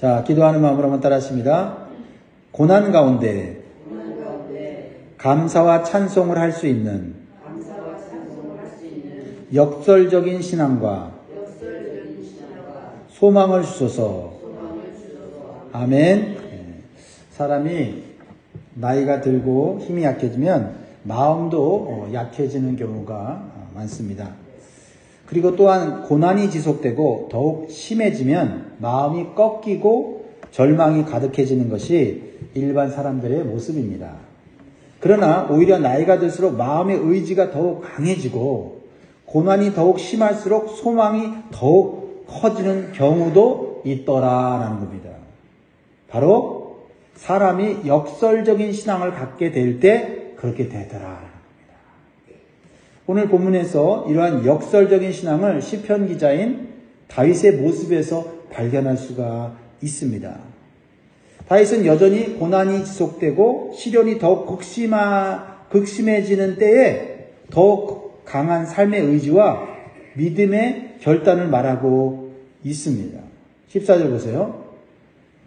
자, 기도하는 마음으로 한번 따라하십니다. 고난 가운데 감사와 찬송을 할 수 있는 역설적인 신앙과 소망을 주소서. 아멘. 사람이 나이가 들고 힘이 약해지면 마음도 약해지는 경우가 많습니다. 그리고 또한 고난이 지속되고 더욱 심해지면 마음이 꺾이고 절망이 가득해지는 것이 일반 사람들의 모습입니다. 그러나 오히려 나이가 들수록 마음의 의지가 더욱 강해지고 고난이 더욱 심할수록 소망이 더욱 커지는 경우도 있더라라는 겁니다. 바로 사람이 역설적인 신앙을 갖게 될 때 그렇게 되더라라는 겁니다. 오늘 본문에서 이러한 역설적인 신앙을 시편 기자인 다윗의 모습에서 발견할 수가 있습니다. 다윗은 여전히 고난이 지속되고 시련이 더욱 극심해지는 때에 더욱 강한 삶의 의지와 믿음의 결단을 말하고 있습니다. 14절 보세요.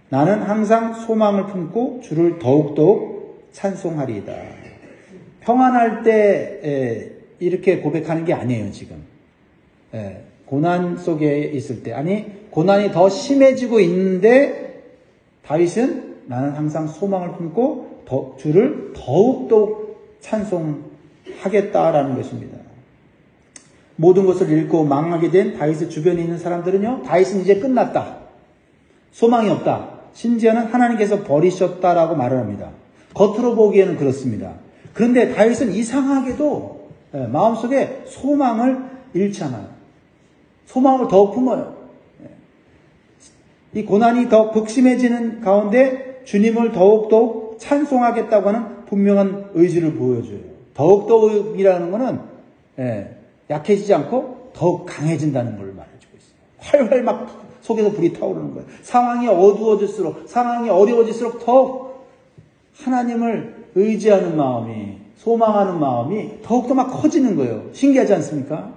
나는 항상 소망을 품고 주를 더욱더욱 찬송하리이다. 평안할 때 이렇게 고백하는 게 아니에요, 지금. 고난 속에 있을 때. 아니, 고난이 더 심해지고 있는데 다윗은 나는 항상 소망을 품고 주를 더욱더욱 찬송하겠다라는 것입니다. 모든 것을 잃고 망하게 된 다윗의 주변에 있는 사람들은요, 다윗은 이제 끝났다. 소망이 없다. 심지어는 하나님께서 버리셨다라고 말을 합니다. 겉으로 보기에는 그렇습니다. 그런데 다윗은 이상하게도 마음속에 소망을 잃지 않아요. 소망을 더욱 품어요. 이 고난이 더 극심해지는 가운데 주님을 더욱더욱 찬송하겠다고 하는 분명한 의지를 보여줘요. 더욱더욱이라는 것은 약해지지 않고 더욱 강해진다는 걸 말해주고 있어요. 활활 막 속에서 불이 타오르는 거예요. 상황이 어두워질수록, 상황이 어려워질수록 더욱 하나님을 의지하는 마음이, 소망하는 마음이 더욱더 막 커지는 거예요. 신기하지 않습니까?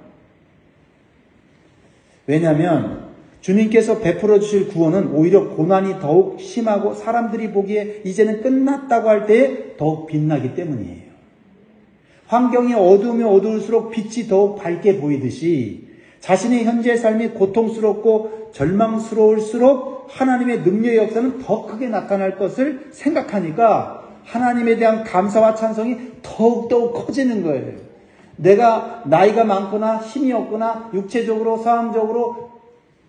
왜냐하면 주님께서 베풀어 주실 구원은 오히려 고난이 더욱 심하고 사람들이 보기에 이제는 끝났다고 할 때에 더욱 빛나기 때문이에요. 환경이 어두우면 어두울수록 빛이 더욱 밝게 보이듯이 자신의 현재 삶이 고통스럽고 절망스러울수록 하나님의 능력의 역사는 더 크게 나타날 것을 생각하니까 하나님에 대한 감사와 찬송이 더욱더욱 커지는 거예요. 내가 나이가 많거나 힘이 없거나 육체적으로 상황적으로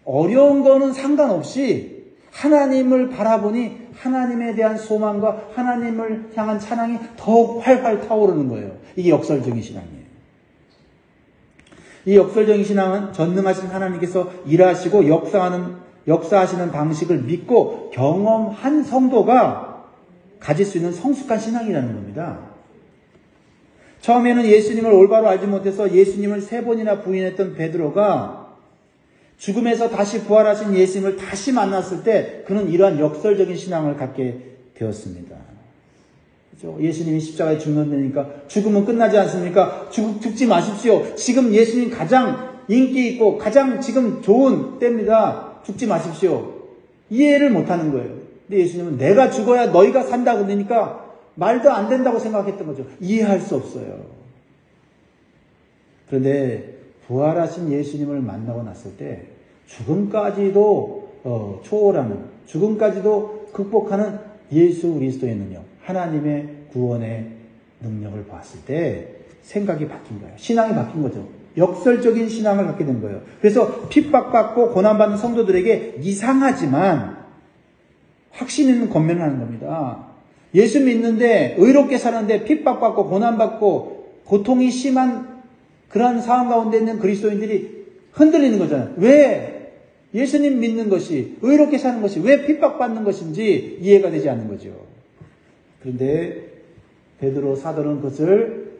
어려운 거는 상관없이 하나님을 바라보니 하나님에 대한 소망과 하나님을 향한 찬양이 더욱 활활 타오르는 거예요. 이게 역설적인 신앙이에요. 이 역설적인 신앙은 전능하신 하나님께서 일하시고 역사하시는 방식을 믿고 경험한 성도가 가질 수 있는 성숙한 신앙이라는 겁니다. 처음에는 예수님을 올바로 알지 못해서 예수님을 3번이나 부인했던 베드로가 죽음에서 다시 부활하신 예수님을 다시 만났을 때 그는 이러한 역설적인 신앙을 갖게 되었습니다. 그렇죠? 예수님이 십자가에 죽는다니까 죽음은 끝나지 않습니까? 죽지 마십시오. 지금 예수님 가장 인기 있고 가장 지금 좋은 때입니다. 죽지 마십시오. 이해를 못하는 거예요. 근데 예수님은 내가 죽어야 너희가 산다 그러니까 말도 안 된다고 생각했던 거죠. 이해할 수 없어요. 그런데 부활하신 예수님을 만나고 났을 때 죽음까지도 초월하는, 죽음까지도 극복하는 예수 그리스도의 능력, 하나님의 구원의 능력을 봤을 때 생각이 바뀐 거예요. 신앙이 바뀐 거죠. 역설적인 신앙을 갖게 된 거예요. 그래서 핍박받고 고난받는 성도들에게 이상하지만 확신 있는 권면을 하는 겁니다. 예수 믿는데 의롭게 사는데 핍박받고 고난받고 고통이 심한 그러한 상황 가운데 있는 그리스도인들이 흔들리는 거잖아요. 왜 예수님 믿는 것이, 의롭게 사는 것이 왜 핍박받는 것인지 이해가 되지 않는 거죠. 그런데 베드로 사도는 그것을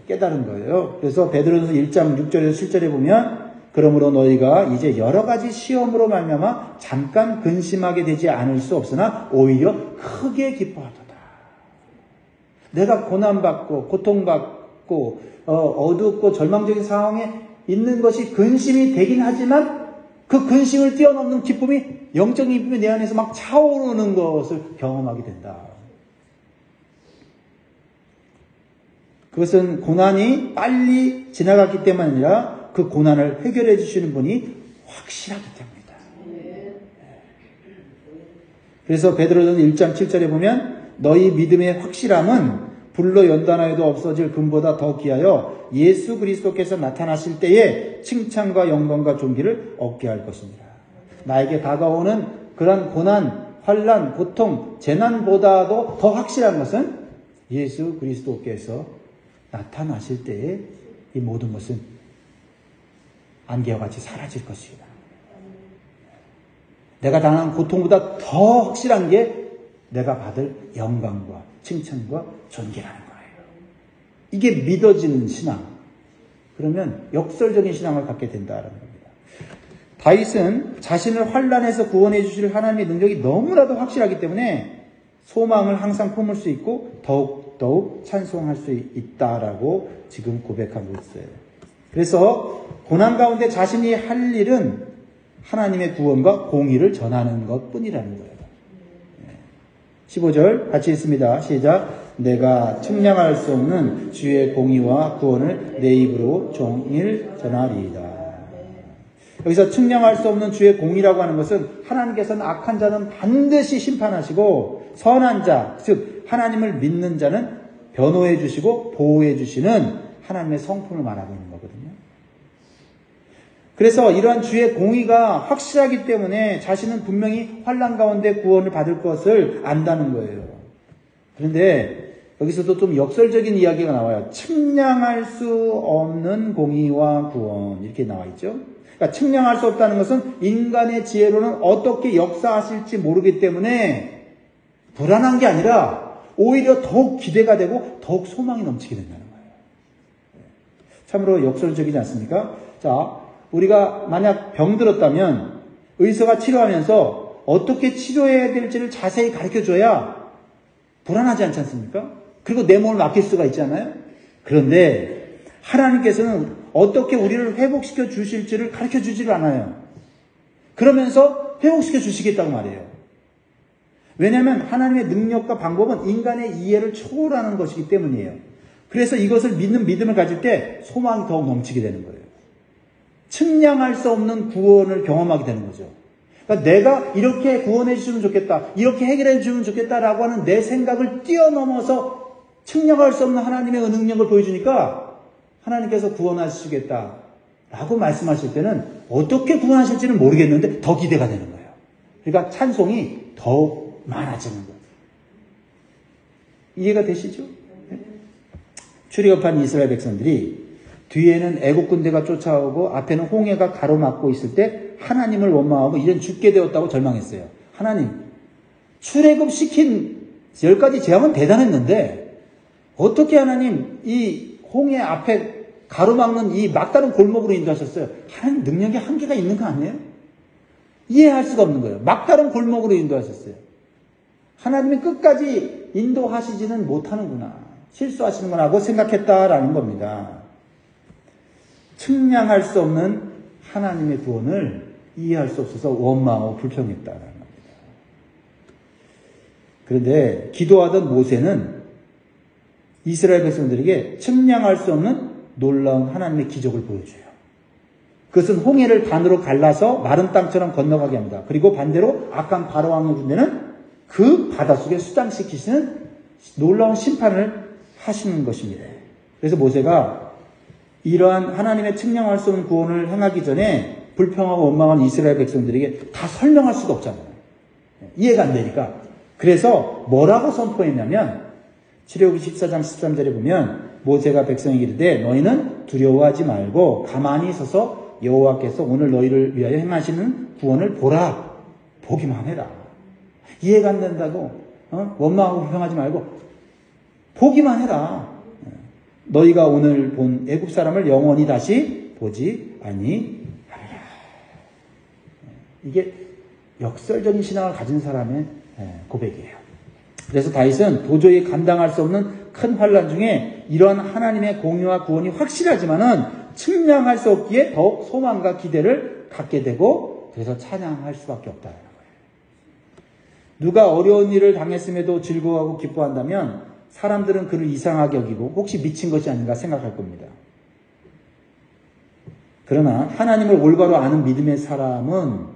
깨달은 거예요. 그래서 베드로전서 1장 6절에서 7절에 보면 그러므로 너희가 이제 여러 가지 시험으로 말미암아 잠깐 근심하게 되지 않을 수 없으나 오히려 크게 기뻐하도다. 내가 고난받고 고통받고 어둡고 절망적인 상황에 있는 것이 근심이 되긴 하지만 그 근심을 뛰어넘는 기쁨이 영적인 기쁨이 내 안에서 막 차오르는 것을 경험하게 된다. 그것은 고난이 빨리 지나갔기 때문이 아니라 그 고난을 해결해 주시는 분이 확실하기 때문이다. 그래서 베드로전 1장 7절에 보면 너희 믿음의 확실함은 불로 연단하여도 없어질 금보다 더 귀하여 예수 그리스도께서 나타나실 때에 칭찬과 영광과 존귀를 얻게 할 것입니다. 나에게 다가오는 그런 고난, 환난, 고통, 재난보다도 더 확실한 것은 예수 그리스도께서 나타나실 때에 이 모든 것은 안개와 같이 사라질 것이다. 내가 당한 고통보다 더 확실한 게 내가 받을 영광과 칭찬과 존귀라는 거예요. 이게 믿어지는 신앙. 그러면 역설적인 신앙을 갖게 된다는 겁니다. 다윗은 자신을 환난에서 구원해 주실 하나님의 능력이 너무나도 확실하기 때문에 소망을 항상 품을 수 있고 더욱 찬송할 수 있다라고 지금 고백하고 있어요. 그래서 고난 가운데 자신이 할 일은 하나님의 구원과 공의를 전하는 것뿐이라는 거예요. 15절 같이 읽습니다. 시작. 내가 측량할 수 없는 주의 공의와 구원을 내 입으로 종일 전하리이다. 여기서 측량할 수 없는 주의 공의라고 하는 것은 하나님께서는 악한 자는 반드시 심판하시고 선한 자, 즉 하나님을 믿는 자는 변호해 주시고 보호해 주시는 하나님의 성품을 말하고 있는 거거든요. 그래서 이러한 주의 공의가 확실하기 때문에 자신은 분명히 환난 가운데 구원을 받을 것을 안다는 거예요. 그런데 여기서도 좀 역설적인 이야기가 나와요. 측량할 수 없는 공의와 구원 이렇게 나와 있죠. 그러니까 측량할 수 없다는 것은 인간의 지혜로는 어떻게 역사하실지 모르기 때문에 불안한 게 아니라 오히려 더욱 기대가 되고 더욱 소망이 넘치게 된다는 거예요. 참으로 역설적이지 않습니까? 자, 우리가 만약 병들었다면 의사가 치료하면서 어떻게 치료해야 될지를 자세히 가르쳐줘야 불안하지 않지 않습니까? 그리고 내 몸을 맡길 수가 있잖아요. 그런데 하나님께서는 어떻게 우리를 회복시켜 주실지를 가르쳐 주지를 않아요. 그러면서 회복시켜 주시겠다고 말해요. 왜냐하면 하나님의 능력과 방법은 인간의 이해를 초월하는 것이기 때문이에요. 그래서 이것을 믿는 믿음을 가질 때 소망이 더욱 넘치게 되는 거예요. 측량할 수 없는 구원을 경험하게 되는 거죠. 그러니까 내가 이렇게 구원해 주시면 좋겠다, 이렇게 해결해 주시면 좋겠다라고 하는 내 생각을 뛰어넘어서 측량할 수 없는 하나님의 능력을 보여주니까 하나님께서 구원하시겠다라고 말씀하실 때는 어떻게 구원하실지는 모르겠는데 더 기대가 되는 거예요. 그러니까 찬송이 더욱 많아지는 거예요. 이해가 되시죠? 출애굽한 이스라엘 백성들이 뒤에는 애국 군대가 쫓아오고 앞에는 홍해가 가로막고 있을 때 하나님을 원망하고 이젠 죽게 되었다고 절망했어요. 하나님, 출애굽시킨 10가지 재앙은 대단했는데 어떻게 하나님 이 홍해 앞에 가로막는 이 막다른 골목으로 인도하셨어요? 하나님 능력이 한계가 있는 거 아니에요? 이해할 수가 없는 거예요. 막다른 골목으로 인도하셨어요. 하나님이 끝까지 인도하시지는 못하는구나. 실수하시는구나 하고 생각했다라는 겁니다. 측량할 수 없는 하나님의 구원을 이해할 수 없어서 원망하고 불평했다라는 겁니다. 그런데 기도하던 모세는 이스라엘 백성들에게 측량할 수 없는 놀라운 하나님의 기적을 보여줘요. 그것은 홍해를 반으로 갈라서 마른 땅처럼 건너가게 합니다. 그리고 반대로 악한 바로 왕의 군대는 그 바닷속에 수장시키시는 놀라운 심판을 하시는 것입니다. 그래서 모세가 이러한 하나님의 측량할 수 없는 구원을 행하기 전에 불평하고 원망한 이스라엘 백성들에게 다 설명할 수가 없잖아요. 이해가 안 되니까. 그래서 뭐라고 선포했냐면 출애굽기 14장 13절에 보면 모세가 백성에게 이르되 너희는 두려워하지 말고 가만히 서서 여호와께서 오늘 너희를 위하여 행하시는 구원을 보라. 보기만 해라. 이해가 안 된다고 원망하고 불평하지 말고 보기만 해라. 너희가 오늘 본 애굽 사람을 영원히 다시 보지 아니하리라. 이게 역설적인 신앙을 가진 사람의 고백이에요. 그래서 다윗은 도저히 감당할 수 없는 큰 환난 중에 이러한 하나님의 공의와 구원이 확실하지만은 측량할 수 없기에 더욱 소망과 기대를 갖게 되고 그래서 찬양할 수밖에 없다는 거예요. 누가 어려운 일을 당했음에도 즐거워하고 기뻐한다면 사람들은 그를 이상하게 여기고 혹시 미친 것이 아닌가 생각할 겁니다. 그러나 하나님을 올바로 아는 믿음의 사람은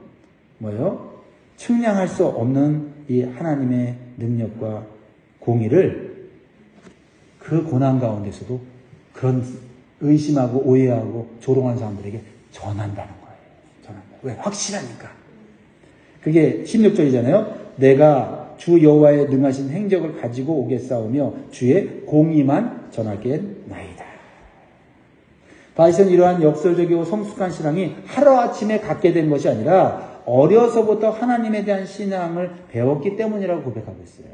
뭐예요? 측량할 수 없는 이 하나님의 능력과 공의를 그 고난 가운데서도 그런 의심하고 오해하고 조롱하는 사람들에게 전한다는 거예요. 전한다. 왜? 확실하니까. 그게 16절이잖아요. 내가 주 여호와의 능하신 행적을 가지고 오겠사오며 주의 공의만 전하겠나이다. 다윗은 이러한 역설적이고 성숙한 신앙이 하루아침에 갖게 된 것이 아니라 어려서부터 하나님에 대한 신앙을 배웠기 때문이라고 고백하고 있어요.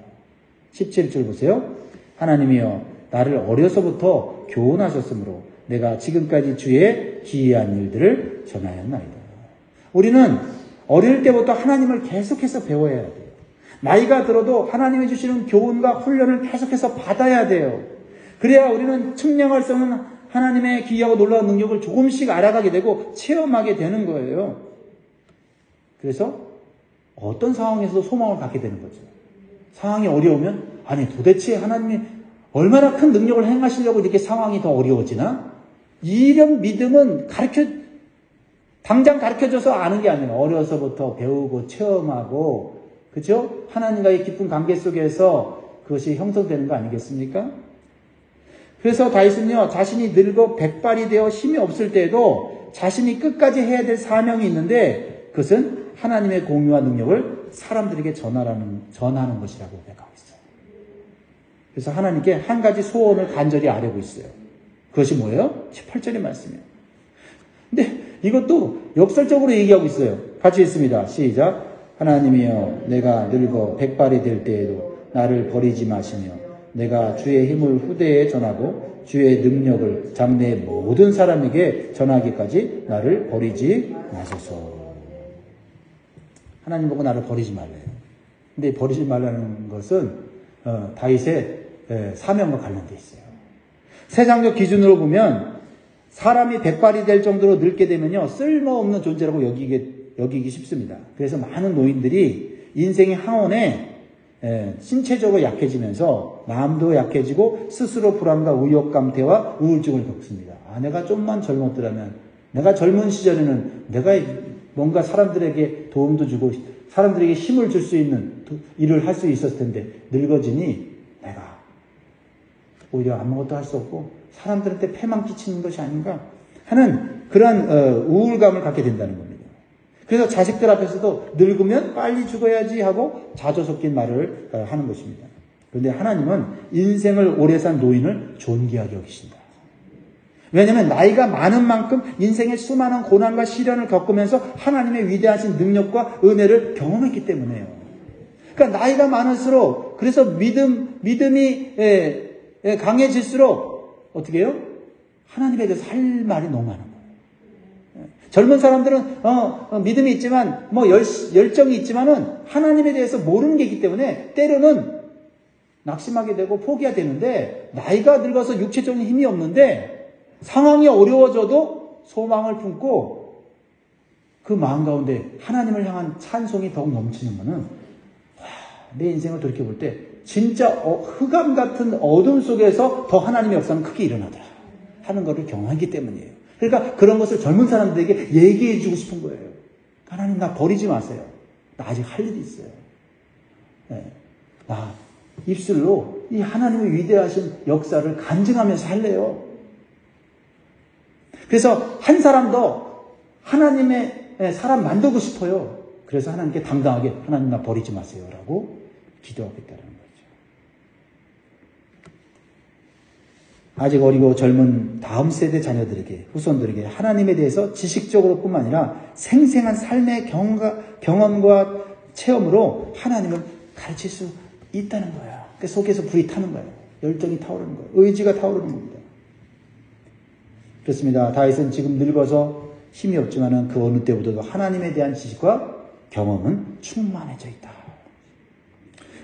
17절 보세요. 하나님이여 나를 어려서부터 교훈하셨으므로 내가 지금까지 주의 기이한 일들을 전하였나이다. 우리는 어릴 때부터 하나님을 계속해서 배워야 돼요. 나이가 들어도 하나님이 주시는 교훈과 훈련을 계속해서 받아야 돼요. 그래야 우리는 측량할 수 없는 하나님의 기이하고 놀라운 능력을 조금씩 알아가게 되고 체험하게 되는 거예요. 그래서 어떤 상황에서도 소망을 갖게 되는 거죠. 상황이 어려우면 아니 도대체 하나님이 얼마나 큰 능력을 행하시려고 이렇게 상황이 더 어려워지나? 이런 믿음은 당장 가르쳐줘서 아는 게 아니에요. 어려서부터 배우고 체험하고 그렇죠? 하나님과의 깊은 관계 속에서 그것이 형성되는 거 아니겠습니까? 그래서 다윗은요, 자신이 늙어 백발이 되어 힘이 없을 때에도 자신이 끝까지 해야 될 사명이 있는데 그것은 하나님의 공유와 능력을 사람들에게 전하는 것이라고 생각하고 있어요. 그래서 하나님께 한 가지 소원을 간절히 아뢰고 있어요. 그것이 뭐예요? 18절의 말씀이에요. 근데 이것도 역설적으로 얘기하고 있어요. 같이 읽습니다. 시작. 하나님이여 내가 늙어 백발이 될 때에도 나를 버리지 마시며 내가 주의 힘을 후대에 전하고 주의 능력을 장래의 모든 사람에게 전하기까지 나를 버리지 마소서. 하나님 보고 나를 버리지 말래요. 근데 버리지 말라는 것은 다윗의 사명과 관련되어 있어요. 세상적 기준으로 보면 사람이 백발이 될 정도로 늙게 되면요 쓸모없는 존재라고 여기기 쉽습니다. 그래서 많은 노인들이 인생의 항원에 신체적으로 약해지면서 마음도 약해지고 스스로 불안과 의욕감퇴와 우울증을 겪습니다. 내가 좀만 젊었더라면 내가 젊은 시절에는 내가 뭔가 사람들에게 도움도 주고 사람들에게 힘을 줄 수 있는 일을 할 수 있었을 텐데 늙어지니 내가 오히려 아무것도 할 수 없고 사람들한테 패망 끼치는 것이 아닌가 하는 그런 우울감을 갖게 된다는 겁니다. 그래서 자식들 앞에서도 늙으면 빨리 죽어야지 하고 자조 섞인 말을 하는 것입니다. 그런데 하나님은 인생을 오래 산 노인을 존귀하게 여기신다. 왜냐하면 나이가 많은 만큼 인생의 수많은 고난과 시련을 겪으면서 하나님의 위대하신 능력과 은혜를 경험했기 때문에요. 그러니까 나이가 많을수록 그래서 믿음이 강해질수록 어떻게 해요? 하나님에 대해서 할 말이 너무 많은 거예요. 젊은 사람들은 믿음이 있지만 열정이 있지만은 하나님에 대해서 모르는 게 있기 때문에 때로는 낙심하게 되고 포기가 되는데 나이가 늙어서 육체적인 힘이 없는데 상황이 어려워져도 소망을 품고 그 마음 가운데 하나님을 향한 찬송이 더욱 넘치는 거는 내 인생을 돌이켜볼 때 진짜 흑암 같은 어둠 속에서 더 하나님의 역사는 크게 일어나더라 하는 것을 경험하기 때문이에요. 그러니까 그런 것을 젊은 사람들에게 얘기해 주고 싶은 거예요. 하나님 나 버리지 마세요. 나 아직 할 일이 있어요. 나 입술로 이 하나님의 위대하신 역사를 간증하면서 할래요. 그래서 한 사람도 하나님의 사람 만들고 싶어요. 그래서 하나님께 당당하게 하나님 나 버리지 마세요 라고 기도하겠다는 거죠. 아직 어리고 젊은 다음 세대 자녀들에게 후손들에게 하나님에 대해서 지식적으로 뿐만 아니라 생생한 삶의 경험과 체험으로 하나님을 가르칠 수 있다는 거야. 그 속에서 불이 타는 거예요. 열정이 타오르는 거예요. 의지가 타오르는 겁니다. 그렇습니다. 다윗은 지금 늙어서 힘이 없지만은 그 어느 때보다도 하나님에 대한 지식과 경험은 충만해져 있다.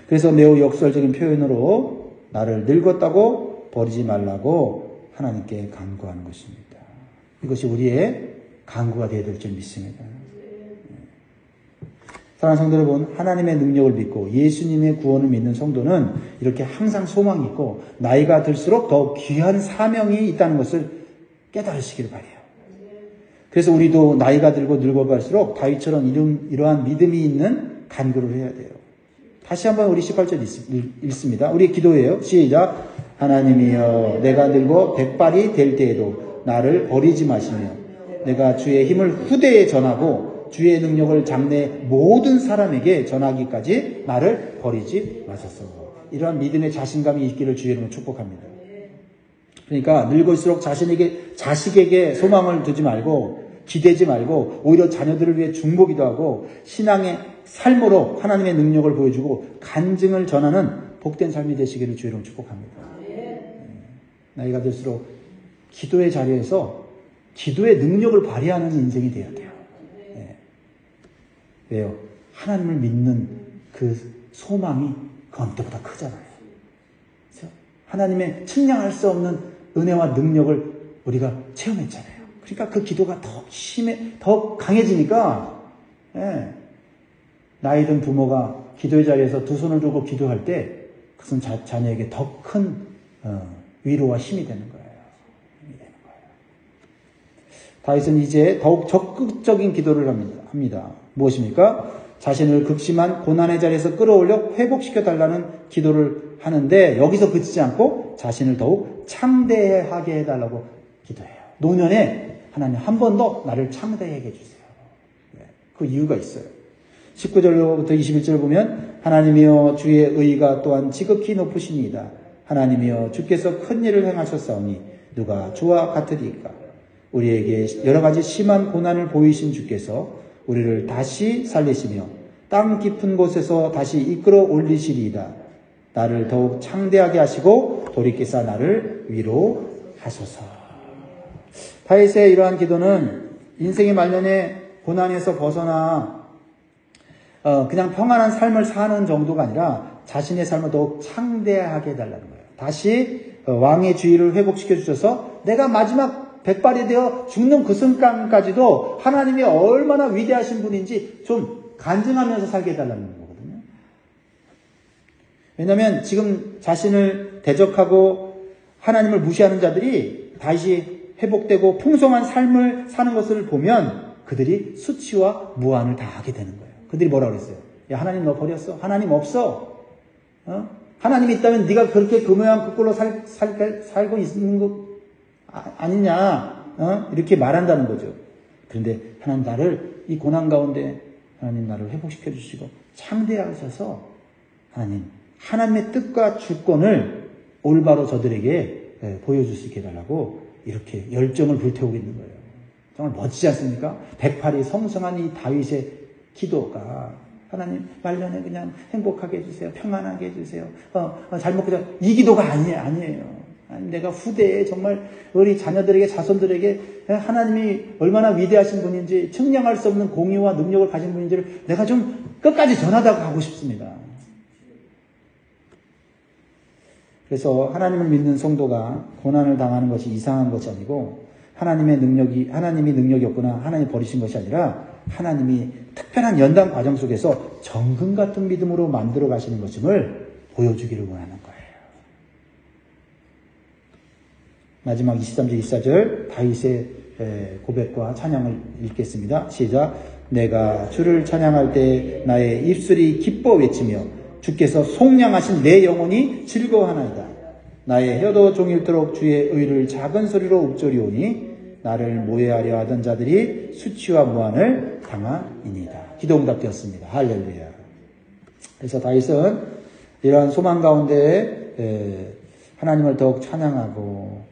그래서 매우 역설적인 표현으로 나를 늙었다고 버리지 말라고 하나님께 간구하는 것입니다. 이것이 우리의 간구가 되어야 될 줄 믿습니다. 사랑하는 성도 여러분, 하나님의 능력을 믿고 예수님의 구원을 믿는 성도는 이렇게 항상 소망이 있고 나이가 들수록 더 귀한 사명이 있다는 것을 깨달으시기를 바라요. 그래서 우리도 나이가 들고 늙어갈수록 다윗처럼 이러한 믿음이 있는 간구를 해야 돼요. 다시 한번 우리 18절 읽습니다. 우리 기도예요. 시작. 하나님이여, 내가 늙어 백발이 될 때에도 나를 버리지 마시며 내가 주의 힘을 후대에 전하고 주의 능력을 장래 모든 사람에게 전하기까지 나를 버리지 마소서. 이러한 믿음의 자신감이 있기를 주의 이름으로 축복합니다. 그러니까 늙을수록 자식에게 소망을 두지 말고 기대지 말고 오히려 자녀들을 위해 중보기도 하고 신앙의 삶으로 하나님의 능력을 보여주고 간증을 전하는 복된 삶이 되시기를 주의 이름으로 축복합니다. 나이가 들수록 기도의 자리에서 기도의 능력을 발휘하는 인생이 되어야 돼요. 왜요? 하나님을 믿는 그 소망이 그 어느 때보다 크잖아요. 그렇죠? 하나님의 측량할 수 없는 은혜와 능력을 우리가 체험했잖아요. 그러니까 그 기도가 더 강해지니까, 나이 든 부모가 기도의 자리에서 두 손을 들고 기도할 때 그것은 자녀에게 더 큰 위로와 힘이 되는 거예요. 다윗은 이제 더욱 적극적인 기도를 합니다. 무엇입니까? 자신을 극심한 고난의 자리에서 끌어올려 회복시켜달라는 기도를 하는데 여기서 그치지 않고 자신을 더욱 창대하게 해달라고 기도해요. 노년에 하나님 한 번 더 나를 창대하게 해주세요. 그 이유가 있어요. 19절부터 21절 보면 하나님이여 주의 의가 또한 지극히 높으시니이다. 하나님이여 주께서 큰 일을 행하셨사오니 누가 주와 같으리까. 우리에게 여러 가지 심한 고난을 보이신 주께서 우리를 다시 살리시며 땅 깊은 곳에서 다시 이끌어 올리시리이다. 나를 더욱 창대하게 하시고 돌이키사 나를 위로하소서. 다윗의 이러한 기도는 인생의 말년에 고난에서 벗어나 그냥 평안한 삶을 사는 정도가 아니라 자신의 삶을 더욱 창대하게 해달라는 거예요. 다시 왕의 주의를 회복시켜 주셔서 내가 마지막 백발이 되어 죽는 그 순간까지도 하나님이 얼마나 위대하신 분인지 좀 간증하면서 살게 해달라는 거거든요. 왜냐하면 지금 자신을 대적하고 하나님을 무시하는 자들이 다시 회복되고 풍성한 삶을 사는 것을 보면 그들이 수치와 무한을 다 하게 되는 거예요. 그들이 뭐라고 그랬어요? 야, 하나님 너 버렸어? 하나님 없어? 하나님이 있다면 네가 그렇게 그 모양 그 꼴로 살고 있는 거 아니냐, 이렇게 말한다는 거죠. 그런데 하나님 나를 이 고난 가운데 하나님 나를 회복시켜 주시고 창대하셔서 하나님의 뜻과 주권을 올바로 저들에게 보여줄 수 있게 해달라고 이렇게 열정을 불태우고 있는 거예요. 정말 멋지지 않습니까? 108이 성성한 이 다윗의 기도가 하나님 말년에 그냥 행복하게 해주세요. 평안하게 해주세요. 잘 먹고 이 기도가 아니에요. 내가 후대에 정말 우리 자녀들에게 자손들에게 하나님이 얼마나 위대하신 분인지 측량할 수 없는 공의와 능력을 가진 분인지를 내가 좀 끝까지 전하다가 가고 싶습니다. 그래서 하나님을 믿는 성도가 고난을 당하는 것이 이상한 것이 아니고 하나님이 능력이 없구나 하나님이 버리신 것이 아니라 하나님이 특별한 연단 과정 속에서 정금 같은 믿음으로 만들어 가시는 것임을 보여주기를 원하는 거예요. 마지막 23절 24절 다윗의 고백과 찬양을 읽겠습니다. 시작. 내가 주를 찬양할 때 나의 입술이 기뻐 외치며 주께서 속량하신 내 영혼이 즐거워하나이다. 나의 혀도 종일토록 주의 의를 작은 소리로 읊조리오니 나를 모해하려 하던 자들이 수치와 무한을 당하이니이다. 기도응답되었습니다. 할렐루야. 그래서 다윗은 이러한 소망 가운데 하나님을 더욱 찬양하고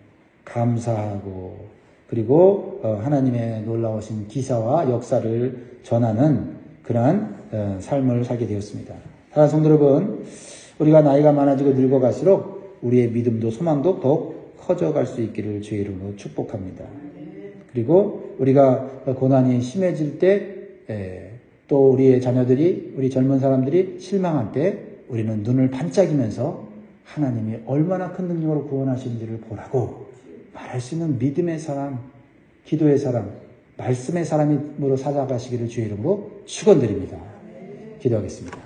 감사하고 그리고 하나님의 놀라우신 기사와 역사를 전하는 그러한 삶을 살게 되었습니다. 사랑하는 성도 여러분, 우리가 나이가 많아지고 늙어갈수록 우리의 믿음도 소망도 더욱 커져갈 수 있기를 주의 이름으로 축복합니다. 그리고 우리가 고난이 심해질 때 또 우리의 자녀들이 우리 젊은 사람들이 실망할 때 우리는 눈을 반짝이면서 하나님이 얼마나 큰 능력으로 구원하시는지를 보라고 말할 수 있는 믿음의 사람, 기도의 사람, 말씀의 사람으로 살아가시기를 주의 이름으로 축원드립니다. 기도하겠습니다.